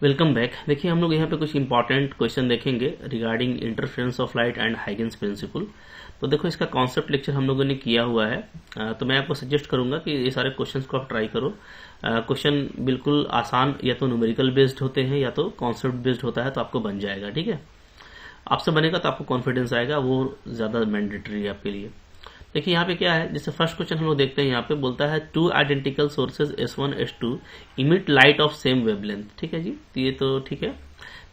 Welcome back. देखिए हम लोग यहाँ पे कुछ इंपॉर्टेंट क्वेश्चन देखेंगे regarding interference of light and Huygens principle. तो देखो इसका कॉन्सेप्ट लेक्चर हम लोगों ने किया हुआ है। तो मैं आपको सजेस्ट करूंगा कि ये सारे क्वेश्चंस को आप ट्राई करो। क्वेश्चन बिल्कुल आसान या तो न्यूमेरिकल बेस्ड होते हैं या तो कॉन्सेप्ट बेस्ड होता है, तो आपको बन जाएगा। ठीक है, आपसे बनेगा तो आपको कॉन्फिडेंस आएगा, वो ज्यादा मैंडेटरी है आपके लिए। देखिए यहाँ पे क्या है, जैसे फर्स्ट क्वेश्चन हम लोग देखते हैं। यहाँ पे बोलता है two identical sources S1 S2 emit light of same wavelength. ठीक है जी, तो ये तो ठीक है।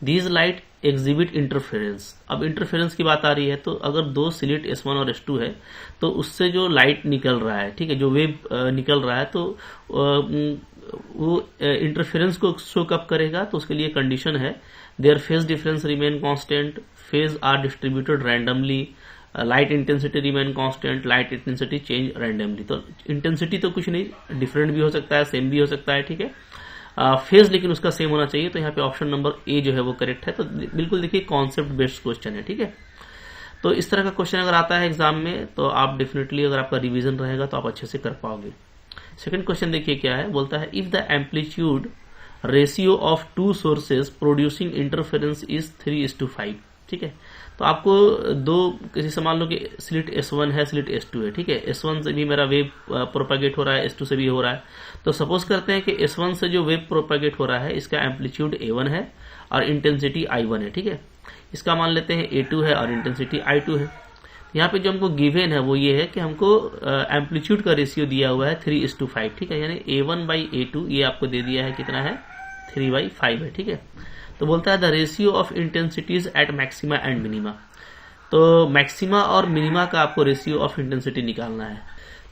These light exhibit interference. अब इंटरफेरेंस की बात आ रही है, तो अगर दो स्लिट S1 और S2 है तो उससे जो लाइट निकल रहा है, ठीक है, जो वेव निकल रहा है, तो वो इंटरफेरेंस को शो कब करेगा। तो उसके लिए कंडीशन है there phase difference remain constant, phase are distributed randomly, light intensity remain constant, light intensity change randomly. तो इंटेंसिटी तो कुछ नहीं, डिफरेंट भी हो सकता है, सेम भी हो सकता है। ठीक है, फेज लेकिन उसका सेम होना चाहिए। तो यहाँ पे ऑप्शन नंबर ए जो है वो करेक्ट है। तो बिल्कुल देखिए कॉन्सेप्ट बेस्ड क्वेश्चन है। ठीक है, तो इस तरह का क्वेश्चन अगर आता है एग्जाम में तो आप डेफिनेटली, अगर आपका रिवीजन रहेगा तो आप अच्छे से कर पाओगे। सेकंड क्वेश्चन देखिए क्या है, बोलता है if the amplitude ratio of two sources producing interference is 3:5। ठीक है, तो आपको दो, जैसे मान लो कि स्लिट S1 है, स्लिट S2 है। ठीक है, S1 से भी मेरा वेव प्रोपागेट हो रहा है, S2 से भी हो रहा है। तो सपोज करते हैं कि S1 से जो वेव प्रोपागेट हो रहा है इसका एम्पलीट्यूड A1 है और इंटेंसिटी I1 है। ठीक है, इसका मान लेते हैं A2 है और इंटेंसिटी I2 है। यहाँ पे जो हमको गिवन है वो ये है कि हमको एम्पलीट्यूड का रेशियो दिया हुआ है 3:5। ठीक है, यानी A1/A2 ये आपको दे दिया है, कितना है, 3/5 है। ठीक है, तो बोलता है the ratio of intensities at maxima and minima. तो मैक्सिमा और मिनिमा का आपको रेशियो ऑफ इंटेंसिटी निकालना है।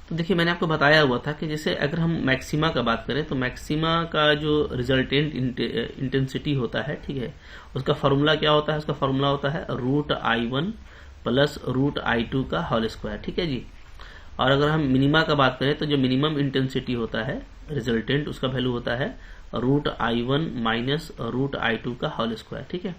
तो देखिए मैंने आपको बताया हुआ था कि जैसे अगर हम मैक्सिमा का बात करें तो मैक्सिमा का जो रिजल्टेंट इंटेंसिटी होता है, ठीक है, उसका फॉर्मूला क्या होता है, उसका फॉर्मूला होता है √I1 प्लस √I2 का होल स्क्वायर। ठीक है जी। और अगर हम मिनिमा का बात करें तो जो मिनिमम इंटेंसिटी होता है रिजल्टेंट, उसका वैल्यू होता है √I1 माइनस √I2 का होल स्क्वायर। ठीक है,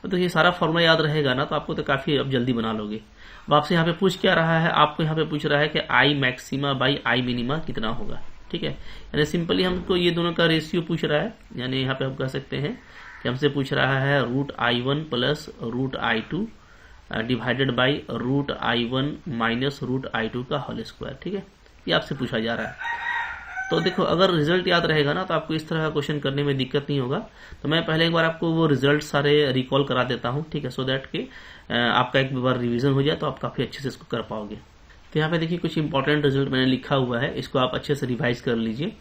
तो ये सारा फॉर्मूला याद रहेगा ना, तो आपको तो काफी अब जल्दी बना लोगे। अब आपसे यहाँ पे पूछ क्या रहा है, आपको यहाँ पे पूछ रहा है कि I maxima by I minima कितना होगा। ठीक है, यानी सिंपली हमको ये दोनों का रेशियो पूछ रहा है। यानी यहाँ पे हम कह सकते हैं कि हमसे पूछ रहा है √I1 plus √I2 divided by √I1 minus √I2 का होल स्क्वायर। ठीक है, ये आपसे पूछा जा रहा है। तो देखो अगर रिजल्ट याद रहेगा ना तो आपको इस तरह का क्वेश्चन करने में दिक्कत नहीं होगा। तो मैं पहले एक बार आपको वो रिजल्ट सारे रिकॉल करा देता हूँ। ठीक है, सो दैट कि आपका एक बार रिवीजन हो जाए तो आप काफी अच्छे से इसको कर पाओगे। तो यहाँ पे देखिए कुछ इंपॉर्टेंट रिजल्ट मैंने लिखा हुआ है, इसको आप अच्छे से रिवाइज कर लीजिए।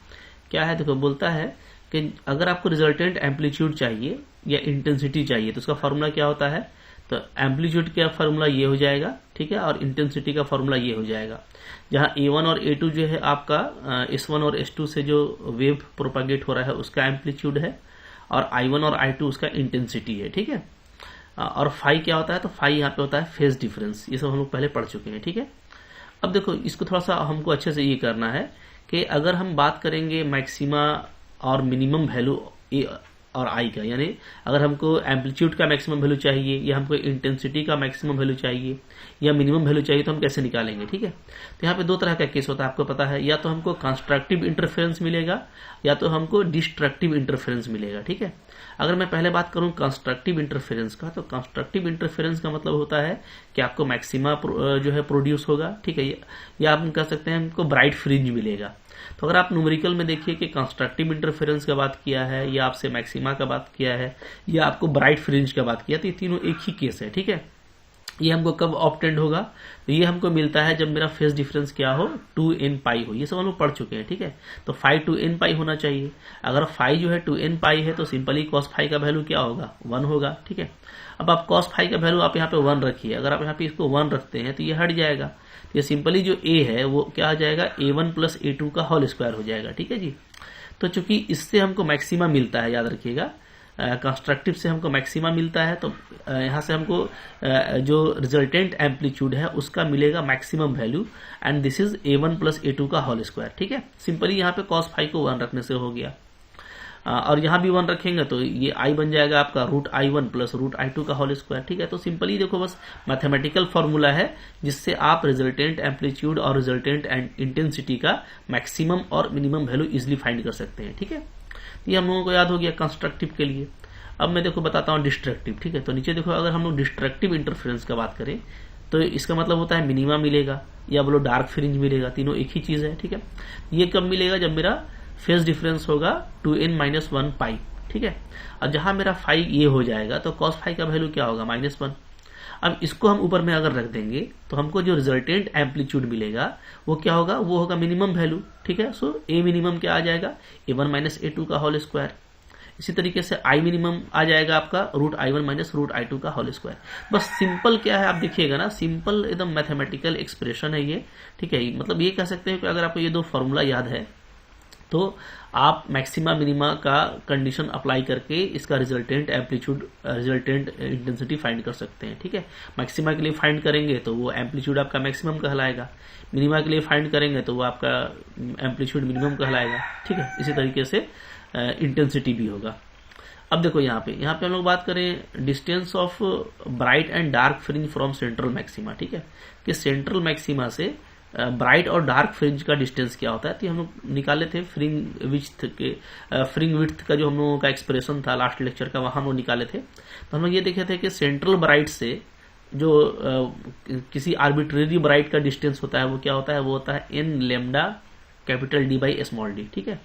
क्या है, देखो बोलता है कि अगर आपको रिजल्टेंट एम्पलीट्यूड चाहिए या इंटेंसिटी चाहिए तो उसका फॉर्मूला क्या होता है। तो एम्पलीट्यूड का फॉर्मूला ये हो जाएगा, ठीक है, और इंटेंसिटी का फॉर्मूला ये हो जाएगा। जहां A1 और A2 जो है आपका S1 और S2 से जो वेव प्रोपागेट हो रहा है उसका एम्पलीट्यूड है, और I1 और I2 उसका इंटेंसिटी है। ठीक है, और फाई क्या होता है, तो फाई यहाँ पे होता है फेज डिफरेंस। ये सब हम लोग पहले पढ़ चुके हैं। ठीक है, अब देखो इसको थोड़ा सा हमको अच्छे से ये करना है कि अगर हम बात करेंगे मैक्सिमा और मिनिमम वैल्यू और I का, यानी अगर हमको एम्पलीट्यूड का मैक्सिमम वैल्यू चाहिए या हमको इंटेंसिटी का मैक्सिमम वैल्यू चाहिए या मिनिमम वैल्यू चाहिए, तो हम कैसे निकालेंगे। ठीक है, तो यहाँ पे दो तरह का केस होता है, आपको पता है, या तो हमको कंस्ट्रक्टिव इंटरफेरेंस मिलेगा या तो हमको डिस्ट्रक्टिव इंटरफेरेंस मिलेगा। ठीक है, अगर मैं पहले बात करूं कंस्ट्रक्टिव इंटरफेरेंस का, तो कंस्ट्रक्टिव इंटरफेरेंस का मतलब होता है कि आपको मैक्सिमा जो है प्रोड्यूस होगा। ठीक है, या आप कह सकते हैं हमको ब्राइट फ्रिंज मिलेगा। तो अगर आप न्यूमेरिकल में देखिए कि कंस्ट्रक्टिव इंटरफेरेंस का बात किया है या आपसे मैक्सिमा का बात किया है या आपको ब्राइट फ्रिंज का बात किया, तो ये तीनों एक ही केस है। ठीक है, ये हमको कब ऑब्टेंड होगा, तो ये हमको मिलता है जब मेरा फेज डिफरेंस क्या हो, 2n पाई हो। ये सब हम लोग पढ़ चुके हैं। ठीक है, तो फाई 2n पाई होना चाहिए। अगर फाई जो है 2n पाई है तो सिंपली कॉस फाई का वैल्यू क्या होगा, 1 होगा। ठीक है, अब आप कॉस फाई का वैल्यू आप यहाँ पे 1 रखिए। अगर आप यहाँ पे इसको 1 रखते हैं तो ये हट जाएगा। तो ये सिंपली जो a है वो क्या आ जाएगा, A1 प्लस A2 का होल स्क्वायर हो जाएगा। ठीक है जी, तो चूंकि इससे हमको मैक्सिमा मिलता है, याद रखिएगा कंस्ट्रक्टिव से हमको मैक्सिमा मिलता है, तो यहाँ से हमको जो रिजल्टेंट एम्पलीट्यूड है उसका मिलेगा maximum value, and this is A1 plus A2 का होल स्क्वायर। ठीक है, सिंपली यहाँ पे कॉस फाई को 1 रखने से हो गया, और यहाँ भी 1 रखेंगे तो ये I बन जाएगा आपका √I1 प्लस √I2 का होल स्क्वायर। ठीक है, तो सिंपली देखो बस मैथमेटिकल फॉर्मूला है जिससे आप रिजल्टेंट एम्पलीट्यूड और रिजल्टेंट इंटेंसिटी का मैक्सिमम और मिनिमम वैल्यू इजिली फाइंड कर सकते हैं। ठीक है, तो ये हम लोगों को याद हो गया कंस्ट्रक्टिव के लिए। अब मैं देखो बताता हूँ डिस्ट्रक्टिव, ठीक है। तो नीचे देखो, अगर हम लोग डिस्ट्रक्टिव इंटरफेरेंस का बात करें तो इसका मतलब होता है मिनिमा मिलेगा या बोलो डार्क फ्रिंज मिलेगा, तीनों एक ही चीज है, ठीक है। ये कब मिलेगा? जब मेरा फेज डिफरेंस होगा 2n-1 पाई, ठीक है। और जहां मेरा फाई ये हो जाएगा तो कॉस फाई का वैल्यू क्या होगा? -1। अब इसको हम ऊपर में अगर रख देंगे तो हमको जो रिजल्टेंट एम्पलीट्यूड मिलेगा वो क्या होगा? वो होगा मिनिमम वैल्यू, ठीक है। सो ए मिनिमम क्या आ जाएगा? a1 - a2 का होल स्क्वायर। इसी तरीके से आई मिनिमम आ जाएगा आपका √I1 - √I2 का होल स्क्वायर। बस सिंपल क्या है आप देखिएगा ना, सिंपल एकदम मैथमेटिकल एक्सप्रेशन है ये, ठीक है। मतलब ये कह सकते हैं कि अगर आपको ये दो फॉर्मूला याद है तो आप मैक्सिमा मिनिमा का कंडीशन अप्लाई करके इसका resultant amplitude, resultant intensity find कर सकते हैं, ठीक है। मैक्सिमा के लिए फाइंड करेंगे तो वो एम्पलीट्यूड आपका मैक्सिमम कहलाएगा, मिनिमा के लिए फाइंड करेंगे तो वो आपका एम्पलीट्यूड मिनिमम कहलाएगा, ठीक है। इसी तरीके से इंटेंसिटी भी होगा। अब देखो यहाँ पे हम लोग बात करें distance of bright and dark fringe from central maxima, ठीक है। कि सेंट्रल मैक्सिमा से ब्राइट और डार्क फ्रिंज का डिस्टेंस क्या होता है, तो हम लोग निकाले थे फ्रिंग विड्थ का जो हम लोगों का एक्सप्रेशन था लास्ट लेक्चर का, वहां हम लोग निकाले थे। तो हम लोग ये देखे थे कि सेंट्रल ब्राइट से जो किसी आर्बिट्रेरी ब्राइट का डिस्टेंस होता है वो क्या होता है? वो होता है n लैम्डा कैपिटल D/d, ठीक है।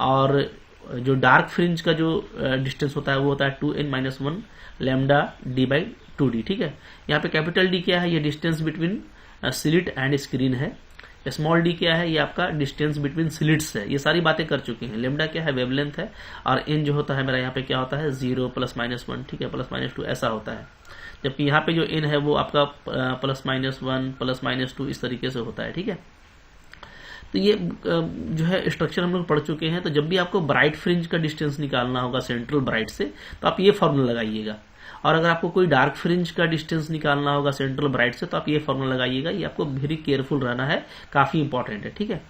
और जो डार्क फ्रिंज का जो डिस्टेंस होता है वो होता है 2n-1 लैम्डा D/2d, ठीक है। यहाँ पे कैपिटल D क्या है? ये distance between slit and screen है। स्मॉल d क्या है? ये आपका डिस्टेंस बिटवीन स्लिट्स है। ये सारी बातें कर चुके हैं। लैम्डा क्या है? वेवलेंथ है। और n जो होता है मेरा यहाँ पे क्या होता है? 0 +-1, ठीक है, +-2 ऐसा होता है। जबकि यहाँ पे जो n है वो आपका +-1 +-2 इस तरीके से होता है, ठीक है। तो ये जो है स्ट्रक्चर हम लोग पढ़ चुके हैं। तो जब भी आपको ब्राइट फ्रिंज का डिस्टेंस निकालना होगा सेंट्रल ब्राइट से तो आप ये फॉर्मूला लगाइएगा, और अगर आपको कोई डार्क फ्रिंज का डिस्टेंस निकालना होगा सेंट्रल ब्राइट से तो आप ये फॉर्मूला लगाइएगा। ये आपको वेरी केयरफुल रहना है, काफी इंपॉर्टेंट है, ठीक है।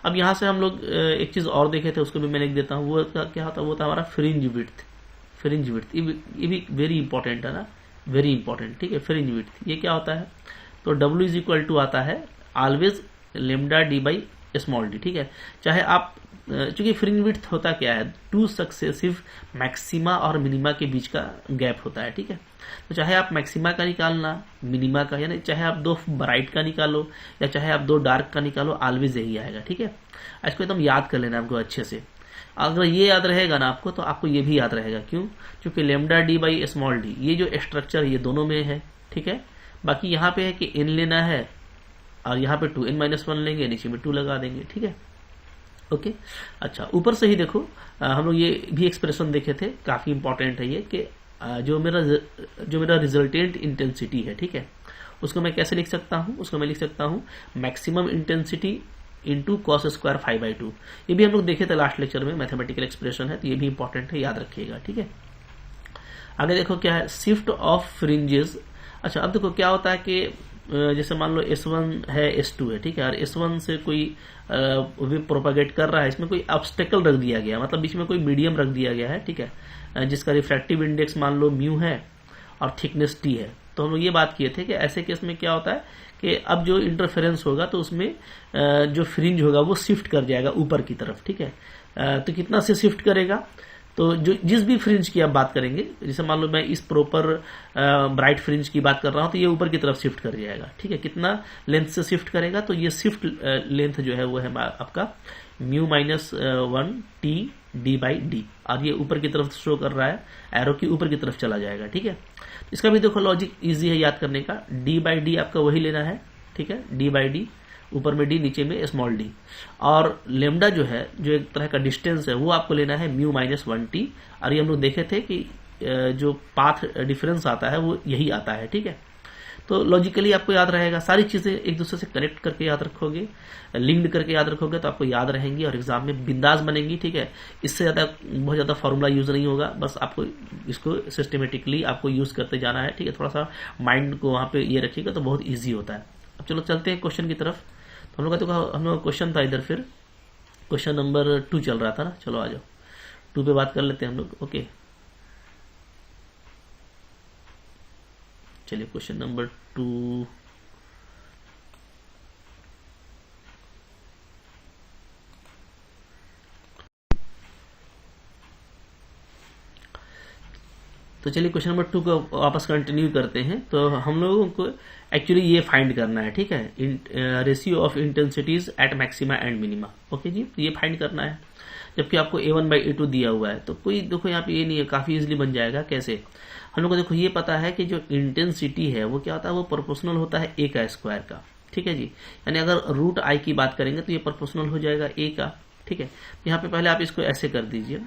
अब यहाँ से हम लोग एक चीज और देखे थे, उसको भी मैं लिख देता हूँ। वो क्या होता है? वो था हमारा फ्रिंज विड्थ। फ्रिंज विड्थ ये भी वेरी इंपॉर्टेंट है ना, वेरी इंपॉर्टेंट, ठीक है। फ्रिंज विड्थ ये क्या होता है? तो W = आता है ऑलवेज लैम्डा D/d, ठीक है। चाहे आप चूंकि फ्रिंज विड्थ होता क्या है? 2 सक्सेसिव मैक्सिमा और मिनिमा के बीच का गैप होता है, ठीक है। तो चाहे आप मैक्सिमा का निकालना, मिनिमा का, यानी चाहे आप 2 ब्राइट का निकालो या चाहे आप 2 डार्क का निकालो, ऑलवेज यही आएगा, ठीक है। इसको एकदम याद कर लेना आपको अच्छे से। अगर ये याद रहेगा ना आपको तो आपको ये भी याद रहेगा। क्यों? क्योंकि लैम्डा D/d ये जो स्ट्रक्चर ये दोनों में है, ठीक है। बाकी यहाँ पे है कि n लेना है और यहाँ पे 2n-1 लेंगे, नीचे में 2 लगा देंगे, ठीक है। ओके, अच्छा, ऊपर से ही देखो हम लोग ये भी एक्सप्रेशन देखे थे, काफी इंपॉर्टेंट है ये कि जो मेरा रिजल्टेंट इंटेंसिटी है, ठीक है, उसको मैं कैसे लिख सकता हूँ? उसको मैं लिख सकता हूँ maximum intensity into cos square π/2। ये भी हम लोग देखे थे लास्ट लेक्चर में, मैथमेटिकल एक्सप्रेशन है, तो ये भी इंपॉर्टेंट है, याद रखिएगा, ठीक है। आगे देखो क्या है? Shift of fringes. अच्छा, अब देखो क्या होता है कि जैसे मान लो S1 है, S2 है, ठीक है, और S1 से कोई भी प्रोपागेट कर रहा है, इसमें कोई ऑब्स्टेकल रख दिया गया, मतलब बीच में कोई मीडियम रख दिया गया है, ठीक है, जिसका रिफ्रैक्टिव इंडेक्स मान लो म्यू है और थिकनेस T है। तो हम लोग ये बात किए थे कि ऐसे केस में क्या होता है कि अब जो इंटरफेरेंस होगा तो उसमें जो फ्रिंज होगा वो शिफ्ट कर जाएगा ऊपर की तरफ, ठीक है। तो कितना से शिफ्ट करेगा? तो जो जिस भी फ्रिंज की आप बात करेंगे, जैसे मान लो मैं इस प्रॉपर ब्राइट फ्रिंज की बात कर रहा हूं तो ये ऊपर की तरफ शिफ्ट कर जाएगा, ठीक है। कितना लेंथ से शिफ्ट करेगा? तो ये शिफ्ट लेंथ जो है वो है आपका μ-1 T D/d, और ये ऊपर की तरफ शो कर रहा है, एरो की ऊपर की तरफ चला जाएगा, ठीक है। इसका भी देखो लॉजिक इजी है याद करने का। D/d आपका वही लेना है, ठीक है, D/d, ऊपर में d नीचे में स्मॉल d, और लेमडा जो है, जो एक तरह का डिस्टेंस है, वो आपको लेना है μ-1 T, और ये हम लोग देखे थे कि जो पाथ डिफरेंस आता है वो यही आता है, ठीक है। तो लॉजिकली आपको याद रहेगा, सारी चीजें एक दूसरे से कनेक्ट करके याद रखोगे, लिंक्ड करके याद रखोगे तो आपको याद रहेंगी और एग्जाम में बिंदास बनेंगी, ठीक है। इससे ज्यादा बहुत ज्यादा फॉर्मूला यूज नहीं होगा, बस आपको इसको सिस्टमेटिकली आपको यूज करते जाना है, ठीक है। थोड़ा सा माइंड को वहां पे ये रखिएगा तो बहुत ईजी होता है। अब चलो चलते हैं क्वेश्चन की तरफ। तो हम लोग का क्वेश्चन था इधर, फिर क्वेश्चन नंबर 2 चल रहा था ना। चलो आ जाओ 2 पे बात कर लेते हैं हम लोग। ओके, चलिए क्वेश्चन नंबर 2। तो चलिए क्वेश्चन नंबर 2 को वापस कंटिन्यू करते हैं। तो हम लोगों को एक्चुअली ये फाइंड करना है, ठीक है, ratio of intensities at maxima and minima. Okay जी, ये फाइंड करना है, जबकि आपको A1/A2 दिया हुआ है। तो कोई देखो यहाँ पे ये नहीं है, काफी इजिली बन जाएगा। कैसे? हम लोग को देखो ये पता है कि जो इंटेंसिटी है वो क्या होता है, वो प्रोपोर्शनल होता है A का स्क्वायर का, ठीक है जी। यानी अगर रूट आई की बात करेंगे तो ये प्रोपोर्शनल हो जाएगा A का, ठीक है। यहाँ पे पहले आप इसको ऐसे कर दीजिए,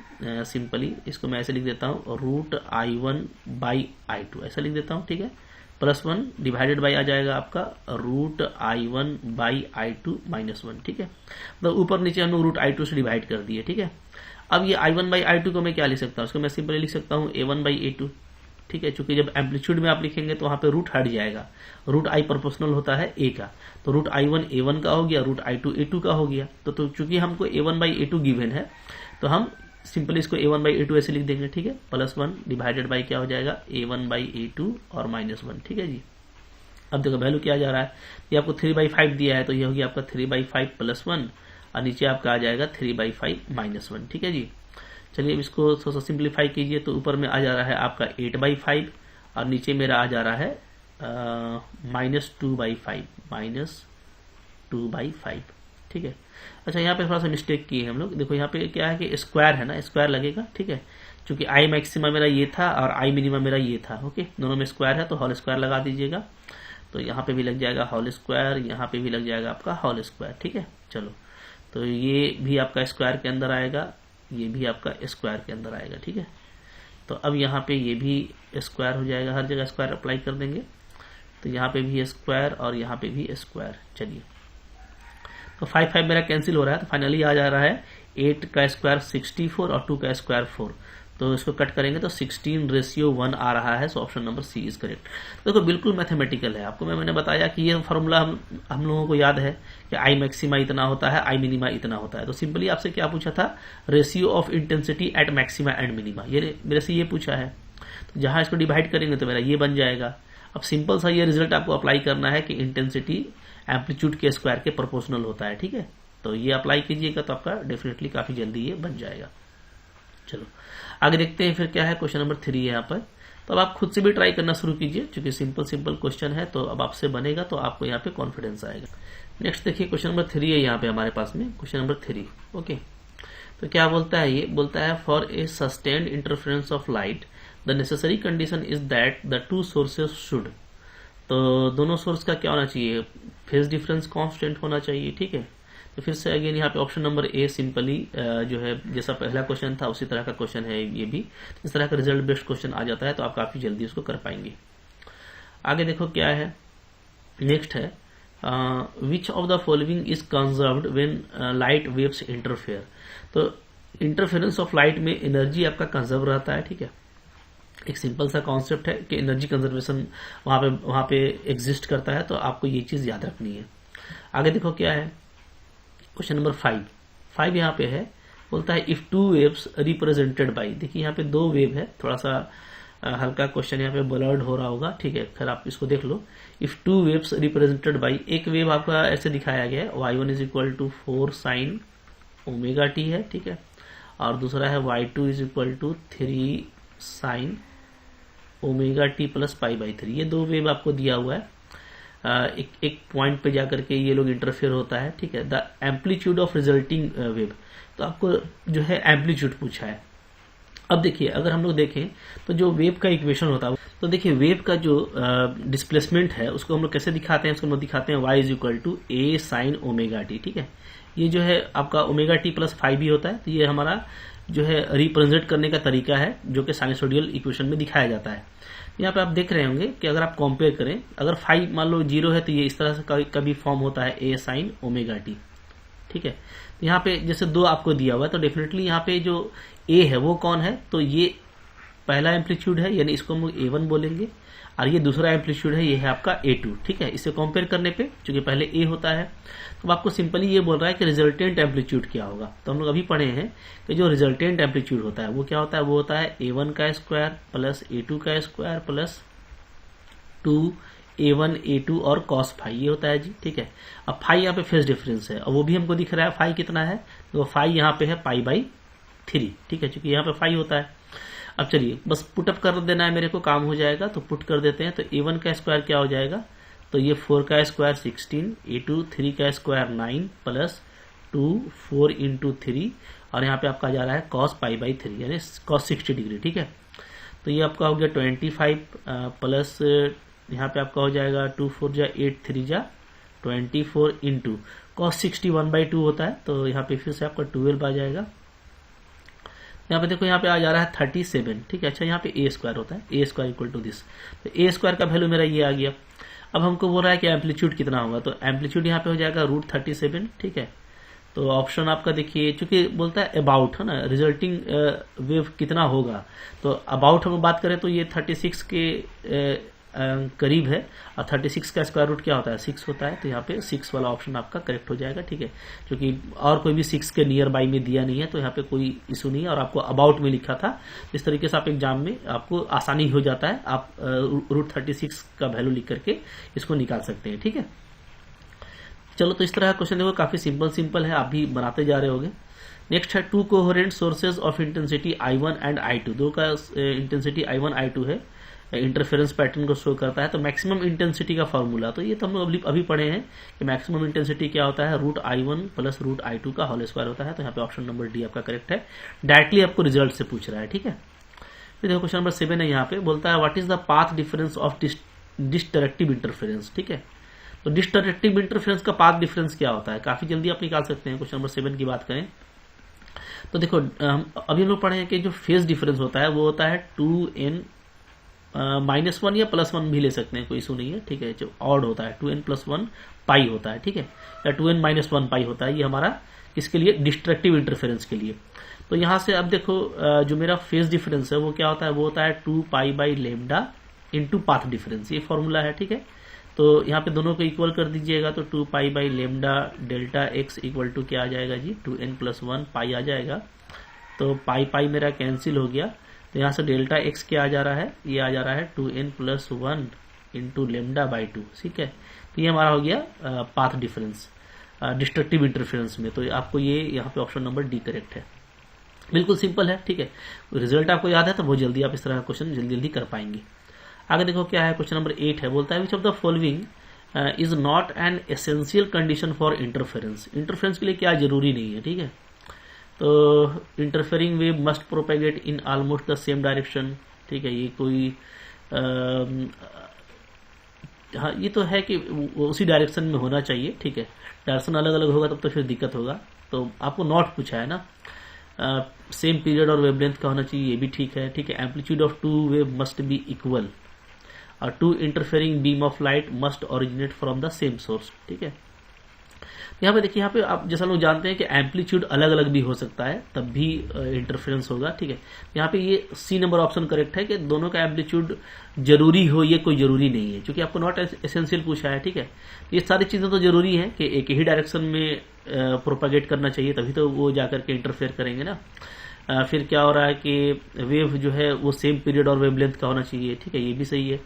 सिंपली इसको मैं ऐसे लिख देता हूँ, √I1/I2 ऐसा लिख देता हूँ, ठीक है। +1 डिवाइडेड बाई आ जाएगा आपका √I1/I2 -1, ठीक है। तो ऊपर नीचे हम लोग √I2 से डिवाइड कर दिए, ठीक है। अब ये I1/I2 को मैं क्या लिख सकता हूँ, उसको मैं सिंपली लिख सकता हूँ A1/A2, ठीक है। चूंकि जब एम्पलीट्यूड में आप लिखेंगे तो वहां पे रूट हट जाएगा, √I प्रोपोर्शनल होता है A का, तो √I1 A1 का हो गया, √I2 A2 का हो गया। तो चूंकि हमको A1/A2 गिवन है तो हम सिंपली इसको A1/A2 ऐसे लिख देंगे, ठीक है। +1 डिवाइडेड बाई क्या हो जाएगा A1/A2 और -1, ठीक है जी। अब देखो वैल्यू क्या जा रहा है, ये आपको 3/5 दिया है तो ये होगी आपका 3/5 +1 और नीचे आपका आ जाएगा 3/5 -1, ठीक है जी। चलिए अब इसको थोड़ा सा सिंप्लीफाई कीजिए, तो ऊपर में आ जा रहा है आपका 8/5 और नीचे मेरा आ जा रहा है -2/5, ठीक है। अच्छा, यहाँ पे थोड़ा सा मिस्टेक किए हम लोग। देखो यहाँ पे क्या है कि स्क्वायर है ना, स्क्वायर लगेगा, ठीक है। क्योंकि आई मैक्सिमा मेरा ये था और आई मिनिमा मेरा ये था, ओके। दोनों में स्क्वायर है तो होल स्क्वायर लगा दीजिएगा। तो यहाँ पे भी लग जाएगा होल स्क्वायर, यहाँ पे भी लग जाएगा आपका होल स्क्वायर, ठीक है। चलो, तो ये भी आपका स्क्वायर के अंदर आएगा, ये भी आपका स्क्वायर के अंदर आएगा, ठीक है। तो अब यहाँ पे ये भी स्क्वायर हो जाएगा, हर जगह स्क्वायर अप्लाई कर देंगे। तो यहाँ पे भी स्क्वायर और यहाँ पे भी स्क्वायर। चलिए, तो 5 मेरा कैंसिल हो रहा है, तो फाइनली आ जा रहा है 8 का स्क्वायर 64 और 2 का स्क्वायर 4। तो इसको कट करेंगे तो 16:1 आ रहा है। So option number C is correct. देखो बिल्कुल मैथमेटिकल है, आपको मैंने बताया कि ये फॉर्मूला हम लोगों को याद है कि आई मैक्सिमा इतना होता है, आई मिनिमा इतना होता है। तो सिंपली आपसे क्या पूछा था, ratio of intensity at maxima and minima, ये मेरे से ये पूछा है। तो जहां इसको डिवाइड करेंगे तो मेरा ये बन जाएगा। अब सिंपल सा ये रिजल्ट आपको अप्लाई करना है कि इंटेंसिटी एम्पलीट्यूड के स्क्वायर के प्रोपोर्शनल होता है, ठीक है। तो ये अप्लाई कीजिएगा तो आपका डेफिनेटली काफी जल्दी ये बन जाएगा। चलो आगे देखते हैं फिर क्या है। क्वेश्चन नंबर 3 है यहाँ पर। तो अब आप खुद से भी ट्राई करना शुरू कीजिए, क्योंकि सिंपल क्वेश्चन है तो अब आपसे बनेगा तो आपको यहाँ पे कॉन्फिडेंस आएगा। नेक्स्ट देखिए, क्वेश्चन नंबर 3 है यहाँ पे हमारे पास में, क्वेश्चन नंबर 3, ओके। तो क्या बोलता है, ये बोलता है for a sustained interference of light the necessary condition is that the two sources should. तो दोनों सोर्स का क्या होना चाहिए, फेज डिफरेंस कांस्टेंट होना चाहिए, ठीक है। तो फिर से अगेन यहाँ पे ऑप्शन नंबर ए सिंपली जो है जैसा पहला क्वेश्चन था उसी तरह का क्वेश्चन है ये भी। इस तरह का रिजल्ट बेस्ड क्वेश्चन आ जाता है तो आप काफी जल्दी उसको कर पाएंगे। आगे देखो क्या है, नेक्स्ट है which of the following is conserved when light waves interfere. तो इंटरफेरेंस ऑफ लाइट में एनर्जी आपका कंजर्व रहता है, ठीक है। एक सिंपल सा कॉन्सेप्ट है कि एनर्जी कंजर्वेशन वहां पे एग्जिस्ट करता है, तो आपको ये चीज याद रखनी है। आगे देखो क्या है, क्वेश्चन नंबर 5 यहाँ पे है, बोलता है if two waves represented by. देखिए यहाँ पे 2 वेव है, थोड़ा सा हल्का क्वेश्चन यहाँ पे ब्लर्ड हो रहा होगा, ठीक है। फिर आप इसको देख लो, if two waves represented by, एक वेव आपका ऐसे दिखाया गया है y1 is equal to 4 sin ωt है, ठीक है। और दूसरा है y2 is equal to 3 sin ωt plus π/3। ये 2 वेव आपको दिया हुआ है, एक पॉइंट पे जाकर के ये लोग इंटरफेयर होता है, ठीक है। The amplitude of resulting wave, तो आपको जो है एम्पलीट्यूड पूछा है। अब देखिए अगर हम लोग देखें तो जो वेव का इक्वेशन होता है, तो देखिए वेव का जो डिस्प्लेसमेंट है उसको हम लोग कैसे दिखाते हैं, उसको हम लोग दिखाते हैं y is equal to a sin ωt, ठीक है। ये जो है आपका ωt प्लस फाइव भी होता है, तो ये हमारा जो है रिप्रेजेंट करने का तरीका है जो कि साइनसोडियल इक्वेशन में दिखाया जाता है। यहाँ पे आप देख रहे होंगे कि अगर आप कंपेयर करें, अगर फाइव मान लो 0 है तो ये इस तरह से कभी फॉर्म होता है a sin ωt, ठीक है। तो यहाँ पे जैसे 2 आपको दिया हुआ है, तो डेफिनेटली यहाँ पे जो a है वो कौन है, तो ये पहला एम्पलीट्यूड है, यानी इसको हम a1 बोलेंगे, और ये दूसरा एम्पलीट्यूड है, ये है आपका a2, ठीक है। इसे कंपेयर करने पे क्योंकि पहले a होता है, तो आपको सिंपली ये बोल रहा है कि रिजल्टेंट एम्पलीट्यूड क्या होगा। तो हम लोग अभी पढ़े हैं कि जो रिजल्टेंट एम्पलीट्यूड होता है वो क्या होता है, वो होता है a1 का स्क्वायर प्लस a2 का स्क्वायर प्लस 2a1 a2 और cos फाई, ये होता है जी, ठीक है। अब फाई यहाँ पे फेज डिफरेंस है और वो भी हमको दिख रहा है फाई कितना है, तो फाई यहाँ पे है π/3, ठीक है, चूंकि यहाँ पे फाई होता है। अब चलिए बस पुटअप कर देना है मेरे को, काम हो जाएगा। तो पुट कर देते हैं। तो a1 का स्क्वायर क्या हो जाएगा, तो ये 4 का स्क्वायर 16, a2 3 का स्क्वायर 9 प्लस 2 4 इंटू 3 और यहाँ पे आपका जा रहा है cos पाई बाई 3 यानी cos 60 डिग्री। ठीक है, तो ये आपका हो गया 25 प्लस यहाँ पे आपका हो जाएगा 2 4 जा 8 3 जा 24 इंटू cos 60 1/2 होता है, तो यहाँ पे फिर से आपका 12 आ जाएगा। यहाँ पे देखो यहाँ पे आ जा रहा है 37। ठीक है, अच्छा यहाँ पे a स्क्वायर होता है, a square equal to this, तो a स्क्वायर का वैल्यू मेरा ये आ गया। अब हमको बोल रहा है कि एम्पलीट्यूड कितना होगा, तो एम्पलीट्यूड यहाँ पे हो जाएगा √37। ठीक है, तो ऑप्शन आपका देखिए, चूंकि बोलता है अबाउट है ना, रिजल्टिंग वेव कितना होगा, तो अबाउट हम बात करें तो ये 36 के करीब है और 36 का स्क्वायर रूट क्या होता है 6 होता है, तो यहाँ पे 6 वाला ऑप्शन आपका करेक्ट हो जाएगा। ठीक है, क्योंकि और कोई भी 6 के नियर बाई में दिया नहीं है, तो यहाँ पे कोई इशू नहीं है और आपको अबाउट में लिखा था। इस तरीके से आप एग्जाम में आपको आसानी हो जाता है, आप √36 का वैल्यू लिख करके इसको निकाल सकते हैं। ठीक है, चलो तो इस तरह का क्वेश्चन देखो, काफी सिंपल है, आप भी बनाते जा रहे होगे। नेक्स्ट है 2 coherent sources of intensity I1 and I2, दो का इंटेंसिटी I1 I2 है, इंटरफेरेंस पैटर्न को शो करता है। तो मैक्सिमम इंटेंसिटी का फॉर्मूला, तो ये तो हम लोग अभी पढ़े हैं कि मैक्सिमम इंटेंसिटी क्या होता है, √I1 प्लस √I2 का होल स्क्वायर होता है। तो यहाँ पे ऑप्शन नंबर डी आपका करेक्ट है, डायरेक्टली आपको रिजल्ट से पूछ रहा है। ठीक है, फिर देखो क्वेश्चन नंबर 7 है, यहाँ पे बोलता है what is the path difference of destructive interference. ठीक है, तो डिस्ट्रक्टिव इंटरफेरेंस का पाथ डिफरेंस क्या होता है, काफी जल्दी आप निकाल सकते हैं। क्वेश्चन नंबर 7 की बात करें तो देखो अभी हम लोग पढ़े हैं कि जो फेज डिफरेंस होता है वो होता है 2n -1 या +1 भी ले सकते हैं, कोई इशू नहीं है। ठीक है, जो ऑड होता है 2n + 1 पाई होता है। ठीक है, या 2n - 1 पाई होता है, ये हमारा किसके लिए, डिस्ट्रक्टिव इंटरफेरेंस के लिए। तो यहां से अब देखो जो मेरा फेज डिफरेंस है वो क्या होता है, वो होता है 2 pi by lambda into path difference, ये फॉर्मूला है। ठीक है, तो यहाँ पे दोनों को इक्वल कर दीजिएगा, तो 2 pi by lambda delta x equal to क्या आ जाएगा जी, 2n + 1 पाई आ जाएगा। तो पाई पाई मेरा कैंसिल हो गया, तो यहाँ से डेल्टा x क्या आ जा रहा है, ये आ जा रहा है 2n + 1 इंटू लेमडा बाई 2। ठीक है, तो ये हमारा हो गया पाथ डिफरेंस डिस्ट्रक्टिव इंटरफेरेंस में। तो आपको ये यहाँ पे ऑप्शन नंबर डी करेक्ट है, बिल्कुल सिंपल है। ठीक है, रिजल्ट आपको याद है तो बहुत जल्दी आप इस तरह का क्वेश्चन जल्दी कर पाएंगे। आगे देखो क्या है, क्वेश्चन नंबर 8 है, बोलता है which of the following is not an essential condition for interference. Interference के लिए क्या जरूरी नहीं है। ठीक है, तो interfering wave must propagate in almost the same direction. ठीक है, ये कोई हाँ ये तो है कि उसी डायरेक्शन में होना चाहिए। ठीक है, डायरेक्शन अलग अलग होगा तब तो फिर दिक्कत होगा। तो आपको नॉट पूछा है ना, सेम पीरियड और वेवलेंथ का होना चाहिए, ये भी ठीक है। ठीक है, amplitude of 2 wave must be equal और 2 interfering beam of light must originate from the same source. ठीक है, यहाँ पे देखिए, यहाँ पे आप जैसा लोग जानते हैं कि एम्पलीट्यूड अलग अलग भी हो सकता है, तब भी इंटरफेरेंस होगा। ठीक है, यहाँ पे ये सी नंबर ऑप्शन करेक्ट है कि दोनों का एम्पलीट्यूड जरूरी हो, ये कोई जरूरी नहीं है, क्योंकि आपको नॉट एसेंशियल पूछा है। ठीक है, ये सारी चीजें तो जरूरी है कि एक ही डायरेक्शन में प्रोपागेट करना चाहिए, तभी तो वो जाकर के इंटरफेयर करेंगे ना। फिर क्या हो रहा है कि वेव जो है वो सेम पीरियड और वेवलेंथ का होना चाहिए। ठीक है, ये भी सही है।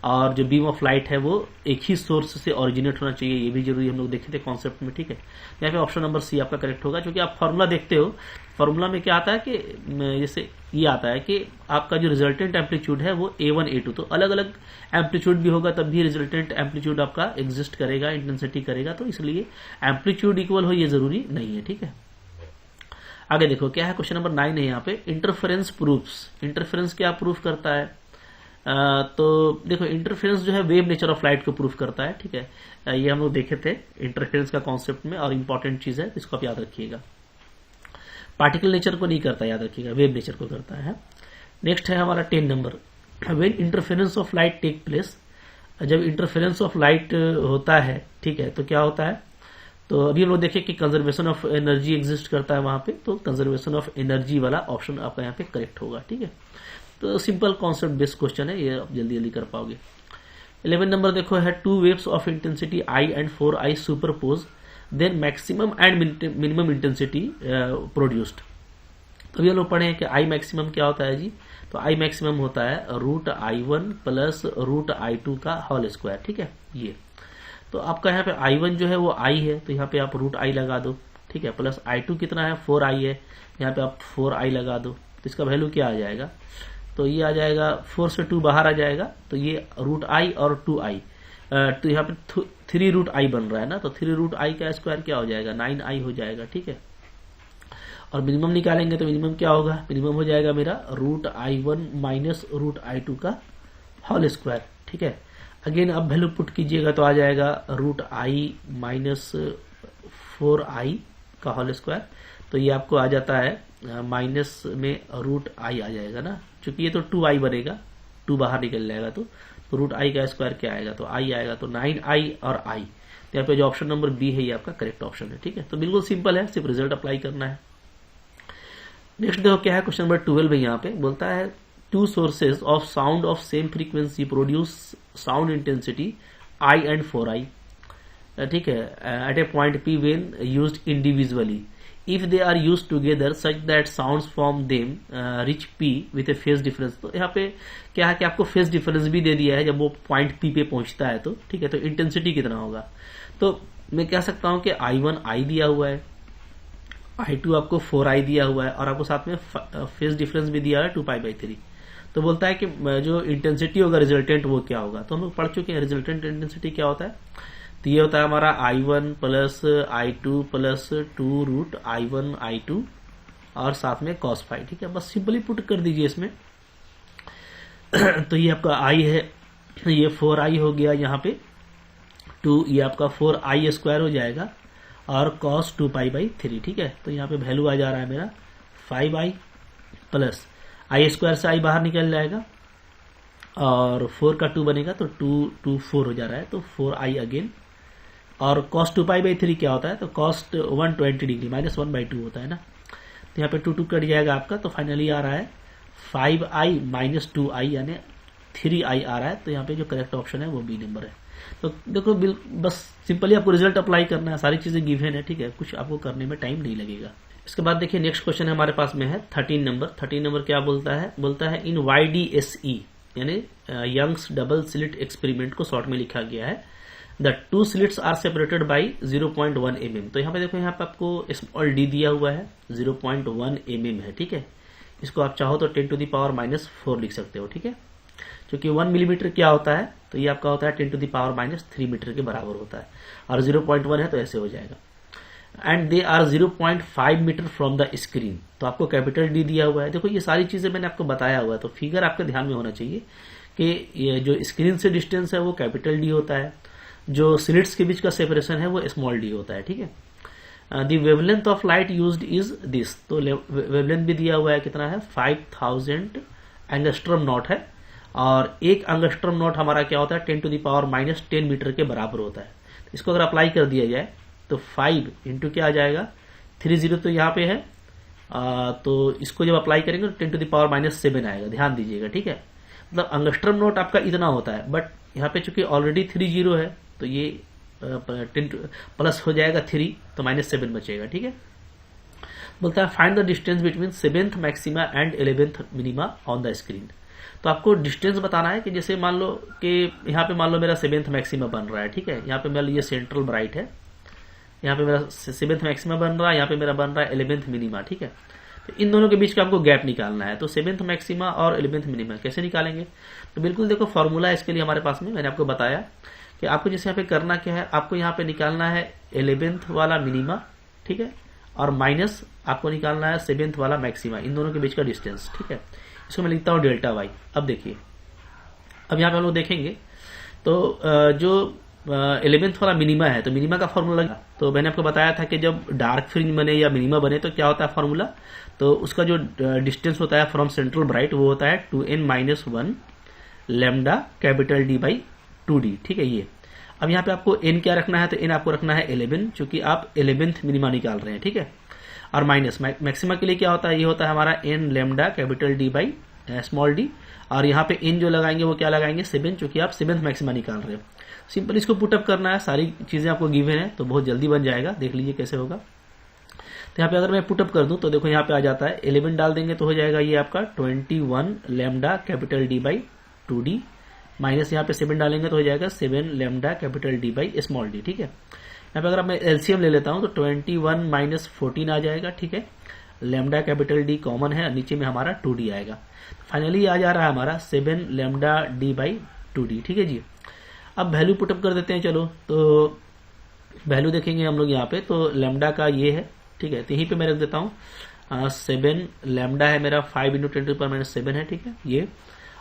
और जो बीम ऑफ लाइट है वो एक ही सोर्स से ओरिजिनेट होना चाहिए, ये भी जरूरी, हम लोग देखे थे कॉन्सेप्ट में। ठीक है, यहाँ पे ऑप्शन नंबर सी आपका करेक्ट होगा, क्योंकि आप फॉर्मूला देखते हो, फॉर्मूला में क्या आता है कि जैसे ये आता है कि आपका जो रिजल्टेंट एम्पलीट्यूड है वो A1 A2, तो अलग अलग एम्पलीट्यूड भी होगा तब भी रिजल्टेंट एम्पलीट्यूड आपका एग्जिस्ट करेगा, इंटेंसिटी करेगा, तो इसलिए एम्पलीट्यूड इक्वल हो ये जरूरी नहीं है। ठीक है, आगे देखो क्या है, क्वेश्चन नंबर 9 है यहाँ पे, इंटरफेरेंस प्रूफ्स। इंटरफेरेंस क्या प्रूफ करता है, तो देखो इंटरफेरेंस जो है वेव नेचर ऑफ लाइट को प्रूफ करता है। ठीक है, ये हम लोग देखे थे इंटरफेरेंस का कॉन्सेप्ट में, और इंपॉर्टेंट चीज है, इसको आप याद रखिएगा। पार्टिकल नेचर को नहीं करता, याद रखिएगा, वेव नेचर को करता है। नेक्स्ट है हमारा 10 number, when interference of light take place. जब इंटरफेरेंस ऑफ लाइट होता है, ठीक है, तो क्या होता है, तो अभी हम लोग देखें कि कंजर्वेशन ऑफ एनर्जी एग्जिस्ट करता है वहां पे, तो कंजर्वेशन ऑफ एनर्जी वाला ऑप्शन आपका यहाँ पे करेक्ट होगा। ठीक है, तो सिंपल कॉन्सेप्ट बेस्ड क्वेश्चन है, ये आप जल्दी जल्दी कर पाओगे। 11 नंबर देखो है, 2 waves of intensity I and 4I superpose, then maximum and minimum intensity produced. तो अभी हम लोग पढ़े हैं कि I मैक्सिमम क्या होता है जी, तो I मैक्सिमम होता है √I1 प्लस √I2 का होल स्क्वायर। ठीक है, ये तो आपका यहाँ पे I1 जो है वो I है, तो यहाँ पे आप √I लगा दो। ठीक है, प्लस I2 कितना है 4I है, यहाँ पे आप 4I लगा दो, तो इसका वैल्यू क्या आ जाएगा, तो ये आ जाएगा 4 से 2 बाहर आ जाएगा, तो ये रूट आई और 2i, तो यहाँ पे 3 रूट आई बन रहा है ना, तो 3 रूट आई का स्क्वायर क्या हो जाएगा, 9i हो जाएगा। ठीक है, और मिनिमम निकालेंगे तो मिनिमम क्या होगा, मिनिमम हो जाएगा मेरा root i1 minus root i2 का होल स्क्वायर। ठीक है, अगेन अब वैल्यू पुट कीजिएगा तो आ जाएगा रूट i माइनस 4i का होल स्क्वायर, तो ये आपको आ जाता है माइनस में रूट i आ जाएगा ना, चूंकि ये तो 2i बनेगा, 2 बाहर निकल जाएगा, तो रूट i का स्क्वायर क्या आएगा, तो i आएगा, तो 9i और i। तो यहाँ पे जो ऑप्शन नंबर बी है ये आपका करेक्ट ऑप्शन है। ठीक है, तो बिल्कुल सिंपल है, सिर्फ रिजल्ट अप्लाई करना है। नेक्स्ट देखो क्या है, क्वेश्चन नंबर 12 है। यहाँ पे बोलता है 2 sources of sound of same frequency produce sound intensity i and 4i, ठीक है, at a point p when used individually. If they are used together such that sounds from them reach p with a phase difference. तो यहाँ पे क्या है कि आपको phase difference भी दे दिया है जब वो पॉइंट p पे पहुंचता है, तो ठीक है, तो इंटेंसिटी कितना होगा, तो मैं कह सकता हूं कि i1 i दिया हुआ है, i2 आपको 4i दिया हुआ है, और आपको साथ में फेज डिफरेंस भी दिया है 2π/3। तो बोलता है कि जो इंटेंसिटी होगा रिजल्टेंट वो क्या होगा, तो हम लोग पढ़ चुके हैं रिजल्टेंट इंटेंसिटी क्या होता है, तो ये होता है हमारा i1 plus i2 plus 2 root i1 i2 और साथ में cos phi। ठीक है, बस सिंपली पुट कर दीजिए इसमें। तो ये आपका i है, ये 4i हो गया, यहाँ पे 2, ये आपका 4i स्क्वायर हो जाएगा और cos 2π/3। ठीक है, तो यहाँ पे वैल्यू आ जा रहा है मेरा 5i प्लस i स्क्वायर से i बाहर निकल जाएगा और 4 का 2 बनेगा, तो 2 4 हो जा रहा है, तो 4i अगेन, और cos 2π/3 क्या होता है, तो cos 120 डिग्री माइनस 1/2 होता है ना, तो यहाँ पे 2 कट जाएगा आपका, तो फाइनली आ रहा है 5i माइनस 2i यानी 3i आ रहा है। तो यहाँ पे जो करेक्ट ऑप्शन है वो बी नंबर है। तो देखो बस सिंपली आपको रिजल्ट अप्लाई करना है, सारी चीजें गिवन है। ठीक है, कुछ आपको करने में टाइम नहीं लगेगा। इसके बाद देखिए नेक्स्ट क्वेश्चन हमारे पास में है 13 नंबर। 13 नंबर क्या बोलता है इन YDSE यानी यंग्स डबल स्लिट एक्सपेरिमेंट को शॉर्ट में लिखा गया है, the 2 slits are separated by 0.1 mm। तो यहाँ पे देखो, यहाँ पे आपको स्मॉल d दिया हुआ है, 0.1 mm है। ठीक है, इसको आप चाहो तो 10⁻⁻4 लिख सकते हो। ठीक है, क्योंकि 1 मिलीमीटर क्या होता है, तो ये आपका होता है 10⁻³ मीटर के बराबर होता है, और 0.1 है तो ऐसे हो जाएगा। And they are 0.5 metre from the screen, तो आपको कैपिटल डी दिया हुआ है। देखो ये सारी चीजें मैंने आपको बताया हुआ है, तो फिगर आपके ध्यान में होना चाहिए कि ये जो स्क्रीन से डिस्टेंस है वो कैपिटल डी होता है, जो स्लिट्स के बीच का सेपरेशन है वो स्मॉल डी होता है। ठीक है, the wavelength of light used is this, तो वेवलेंथ भी दिया हुआ है, कितना है 5000 एंगस्ट्रम नॉट है, और 1 एंगस्ट्रम नॉट हमारा क्या होता है 10⁻⁻10 मीटर के बराबर होता है। इसको अगर अप्लाई कर दिया जाए तो 5 इंटू क्या आ जाएगा 30 तो यहाँ पे है, तो इसको जब अप्लाई करेंगे तो 10⁻⁻7 आएगा, ध्यान दीजिएगा। ठीक है, मतलब एंगस्ट्रम नॉट आपका इतना होता है, बट यहाँ पे चूंकि ऑलरेडी 30 है तो ये 10 प्लस हो जाएगा 3, तो -7 बचेगा। ठीक है, बोलता है find the distance between 7th maxima and 11th minima on the screen. तो आपको डिस्टेंस बताना है कि जैसे मान लो कि यहाँ पे मान लो मेरा 7th मैक्सिमा बन रहा है। ठीक है, यहाँ पे मान लो ये सेंट्रल ब्राइट है, यहाँ पे मेरा 7th मैक्सिमा बन रहा है, यहाँ पे मेरा बन रहा है 11th मिनिमा। ठीक है, तो इन दोनों के बीच का आपको गैप निकालना है। तो 7th मैक्सिमा और 11th मिनिमा कैसे निकालेंगे, तो बिल्कुल देखो फॉर्मूला इसके लिए हमारे पास में मैंने आपको बताया कि आपको जैसे यहाँ पे करना क्या है, आपको यहाँ पे निकालना है 11th वाला मिनिमा। ठीक है, और माइनस आपको निकालना है 7th वाला मैक्सिमा, इन दोनों के बीच का डिस्टेंस। ठीक है, इसको मैं लिखता हूँ डेल्टा वाई। अब देखिए, अब यहाँ पे हम लोग देखेंगे तो जो 11th वाला मिनिमा है, तो मिनिमा का फॉर्मूला, तो मैंने आपको बताया था कि जब डार्क फ्रिंज बने या मिनिमा बने तो क्या होता है फॉर्मूला, तो उसका जो डिस्टेंस होता है फ्रॉम सेंट्रल ब्राइट वो होता है 2n-1 lambda capital D by 2d। ठीक है, ये अब यहाँ पे आपको n क्या रखना है, तो n आपको रखना है 11, चूंकि आप 11th मिनिमा निकाल रहे हैं। ठीक है, और माइनस मैक्सिमा के लिए क्या होता है, ये होता है हमारा n lambda capital D by small D, और यहाँ पे n जो लगाएंगे वो क्या लगाएंगे 7, चूंकि आप 7th मैक्सिमा निकाल रहे हो। सिंपल इसको पुटअप करना है, सारी चीजें आपको गिवन है तो बहुत जल्दी बन जाएगा, देख लीजिए कैसे होगा। तो यहाँ पे अगर मैं पुटअप कर दूं तो देखो यहाँ पे आ जाता है 11 डाल देंगे तो हो जाएगा ये आपका 21 lambda capital D by 2d, minus यहाँ पे 7 डालेंगे तो हो जाएगा 7 lambda capital D by small D. ठीक है, यहाँ पे अगर मैं एलसीएम ले लेता हूँ तो 21 - 14 आ जाएगा। ठीक है, लैम्डा कैपिटल डी कॉमन है, नीचे में हमारा 2d आएगा। फाइनली आ जा रहा है हमारा 7 लैम्डा डी बाई 2d। ठीक है जी। अब वैल्यू पुटअप कर देते हैं। चलो तो वैल्यू देखेंगे हम लोग यहाँ पे, तो लैम्डा का ये है, ठीक है, तो यहीं पे मैं रख देता हूँ 7 लैम्डा है मेरा 5 × 10⁻⁷ है, ठीक है ये,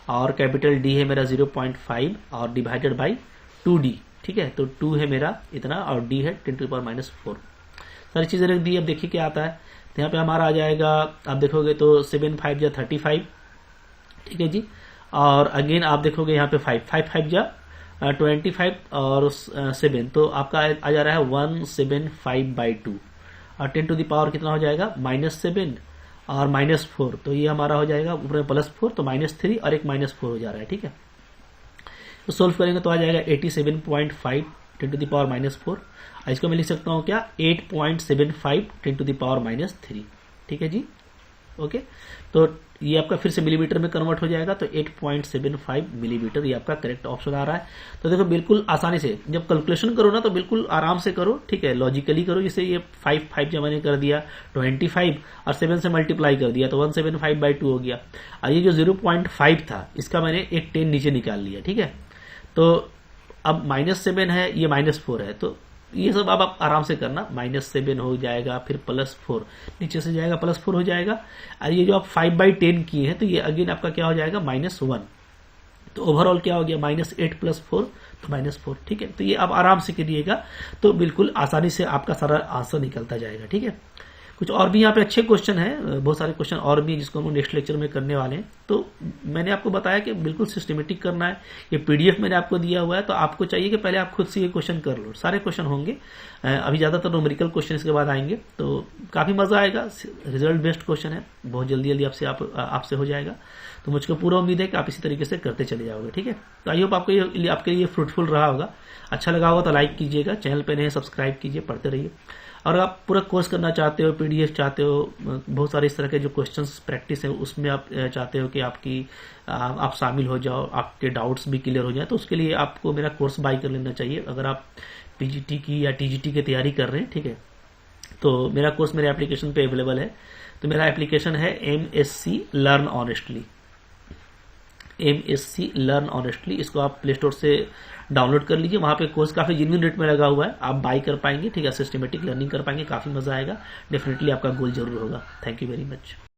और कैपिटल डी है मेरा 0.5 और डिवाइडेड बाई 2d, ठीक है, तो 2 है मेरा इतना और d है 10⁻⁴। सारी चीजें रख दी। अब देखिए क्या आता है, तो यहाँ पे हमारा आ जाएगा, आप देखोगे तो 7 5 जा 35, ठीक है जी, और अगेन आप देखोगे यहाँ पे 5 5 5 जा 25 और 7, तो आपका आ जा रहा है 175/2 और 10⁻, कितना हो जाएगा -7 और -4, तो ये हमारा हो जाएगा ऊपर में +4, तो -3 और एक -4 हो जा रहा है, ठीक है। तो सोल्व करेंगे तो आ जाएगा 87.5 10⁻⁻4, इसको मैं लिख सकता हूँ क्या 8.75 10⁻⁻3, ठीक है जी। ओके, तो ये आपका फिर से मिलीमीटर में कन्वर्ट हो जाएगा, तो 8.75 मिलीमीटर ये आपका करेक्ट ऑप्शन आ रहा है। तो देखो बिल्कुल आसानी से जब कैलकुलेशन करो ना तो बिल्कुल आराम से करो, ठीक है, लॉजिकली करो। जैसे ये 5 5 जब मैंने कर दिया 25 और 7 से मल्टीप्लाई कर दिया तो 175/2 हो गया, और ये जो 0.5 था इसका मैंने एक 10 नीचे निकाल लिया, ठीक है। तो अब -7 है, ये -4 है, तो ये सब अब आप आराम से करना, -7 हो जाएगा, फिर +4 नीचे से जाएगा, +4 हो जाएगा, और ये जो आप 5/10 किए हैं तो ये अगेन आपका क्या हो जाएगा -1, तो ओवरऑल क्या हो गया -8 + 4 तो -4, ठीक है। तो ये आप आराम से करिएगा तो बिल्कुल आसानी से आपका सारा आंसर निकलता जाएगा, ठीक है। कुछ और भी यहाँ पे अच्छे क्वेश्चन हैं, बहुत सारे क्वेश्चन और भी जिसको हम नेक्स्ट लेक्चर में करने वाले हैं। तो मैंने आपको बताया कि बिल्कुल सिस्टमेटिक करना है। ये पीडीएफ मैंने आपको दिया हुआ है, तो आपको चाहिए कि पहले आप खुद से ये क्वेश्चन कर लो, सारे क्वेश्चन होंगे, अभी ज्यादातर न्यूमेरिकल क्वेश्चन इसके बाद आएंगे, तो काफी मजा आएगा। रिजल्ट बेस्ड क्वेश्चन है, बहुत जल्दी आपसे हो जाएगा, तो मुझको पूरा उम्मीद है कि आप इसी तरीके से करते चले जाओगे, ठीक है। तो आई होप आपके लिए फ्रूटफुल रहा होगा, अच्छा लगा होगा तो लाइक कीजिएगा, चैनल पे नए सब्सक्राइब कीजिए, पढ़ते रहिए। और आप पूरा कोर्स करना चाहते हो, पीडीएफ चाहते हो, बहुत सारे इस तरह के जो क्वेश्चंस प्रैक्टिस है उसमें आप चाहते हो कि आप शामिल हो जाओ, आपके डाउट्स भी क्लियर हो जाए, तो उसके लिए आपको मेरा कोर्स बाय कर लेना चाहिए। अगर आप पीजीटी की या टीजीटी की तैयारी कर रहे हैं, ठीक है, तो मेरा कोर्स मेरे एप्लीकेशन पे अवेलेबल है। तो मेरा एप्लीकेशन है MSc learn honestly, MSc learn honestly, इसको आप प्ले स्टोर से डाउनलोड कर लीजिए। वहां पे कोर्स काफी जेन्युइन रेट में लगा हुआ है, आप बाय कर पाएंगे, ठीक है, सिस्टमेटिक लर्निंग कर पाएंगे, काफी मजा आएगा, डेफिनेटली आपका गोल जरूर होगा। Thank you very much.